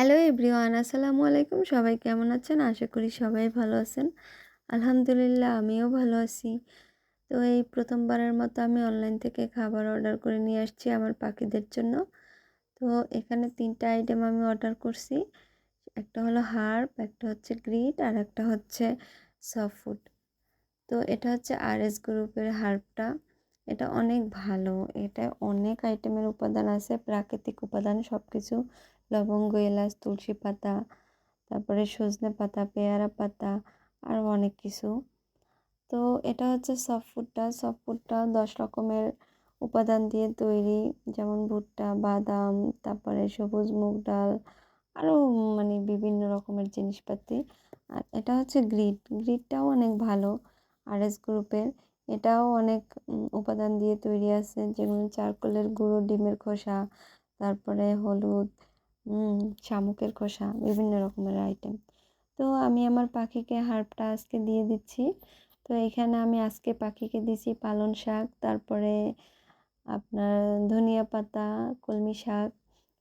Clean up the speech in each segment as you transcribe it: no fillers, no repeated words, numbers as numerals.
Hello everyone, আসসালামু আলাইকুম। সবাই কেমন আছেন? আশা করি সবাই ভালো আছেন। আলহামদুলিল্লাহ আমিও ভালো আছি। তো এই প্রথমবারের মতো আমি অনলাইন থেকে খাবার অর্ডার করে নিয়ে আসছি আমার পাখিদের জন্য। তো এখানে ৩টা আইটেম আমি অর্ডার করছি। একটা হলো হার্ব, একটা হচ্ছে গ্রিড আর একটা হচ্ছে সফট ফুড। তো এটা হচ্ছে আরএস গ্রুপের হার্বটা। এটা অনেক ভালো। এটা অনেক আইটেমের উপাদান আছে, প্রাকৃতিক উপাদান সবকিছু। লবঙ্গ, এলাচ, তুলসী পাতা, তারপরে সজনে পাতা, পেয়ারা পাতা, আরও অনেক কিছু। তো এটা হচ্ছে সফট ফুডটা 10 রকমের উপাদান দিয়ে তৈরি, যেমন ভুট্টা, বাদাম, তারপরে সবুজ মুগ ডাল, আরও বিভিন্ন রকমের জিনিসপাতি। আর এটা হচ্ছে গ্রিডটাও অনেক ভালো আরএস গ্রুপের। এটাও অনেক উপাদান দিয়ে তৈরি আছে, যেমন চারকোলের গুঁড়ো, ডিমের খোসা, তারপরে হলুদ, শামুকের খোসা, বিভিন্ন রকমের আইটেম। তো আমি আমার পাখিকে হার্বটা আজকে দিয়ে দিচ্ছি। তো এখানে আমি আজকে পাখিকে দিছি পালং শাক, তারপরে আপনার ধনিয়া পাতা, কলমি শাক,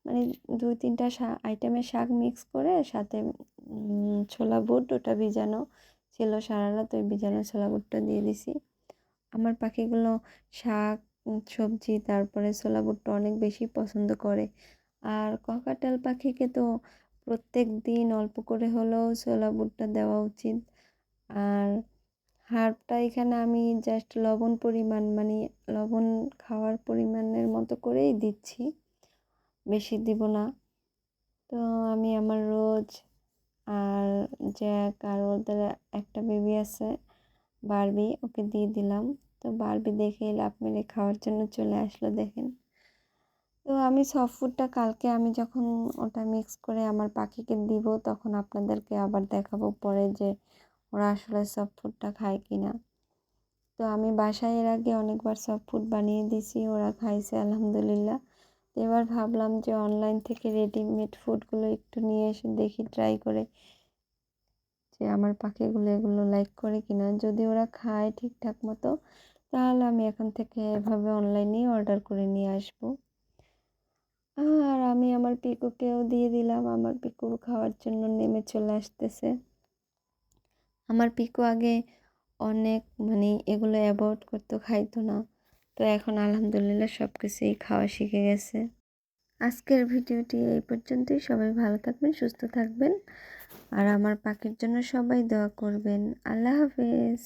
মানে 2-3টা আইটেমের শাক মিক্স করে, সাথে ছোলা বুট, ওটা ভিজানো ছিল সারা রাত, ওই ভিজানো ছোলা বুটটা দিয়ে দিছি। আমার পাখিগুলো শাক, সবজি, তারপরে ছোলা বুটটা অনেক বেশি পছন্দ করে। আর ককাটেল পাখিকে তো প্রত্যেক দিন অল্প করে হলেও ছোলা বুটটা দেওয়া উচিত। আর হার্বটা এখানে আমি জাস্ট লবণ পরিমাণ, লবণ খাওয়ার পরিমাণের মতো করেই দিচ্ছি, বেশি দিব না। তো আমি আমার রোজ আর জ্যাক আর ওদের একটা বেবি আছে বারবি, ওকে দিয়ে দিলাম। তো বারবি দেখে লাফ মেরে খাওয়ার জন্য চলে আসলো, দেখেন। তো আমি সফট ফুডটা কালকে আমি যখন ওটা মিক্স করে আমার পাখিকে দিব, তখন আপনাদেরকে আবার দেখাবো পরে যে ওরা আসলে সফট ফুডটা খায় কিনা। তো আমি বাসায় এর আগে অনেকবার সফট ফুড বানিয়ে দিয়েছি, ওরা খাইছে আলহামদুলিল্লাহ। তো এবার ভাবলাম যে অনলাইন থেকে রেডিমেড ফুডগুলো একটু নিয়ে এসে দেখি, ট্রাই করে যে আমার পাখিগুলো এগুলো লাইক করে কিনা। যদি ওরা খায় ঠিকঠাক মতো, তাহলে আমি এখন থেকে এভাবে অনলাইনেই অর্ডার করে নিয়ে আসবো। আর আমি আমার পিকুকেও দিয়ে দিলাম, আমার পিকু খাওয়ার জন্য নেমে চলে আসতেছে। আমার পিকু আগে অনেক এগুলো অ্যাভয়েড করতো, খাইতো না। তো এখন আলহামদুলিল্লাহ সব কিছুই খাওয়া শিখে গেছে। আজকের ভিডিওটি এই পর্যন্তই। সবাই ভালো থাকবেন, সুস্থ থাকবেন, আর আমার পাখির জন্য সবাই দোয়া করবেন। আল্লাহ হাফেজ।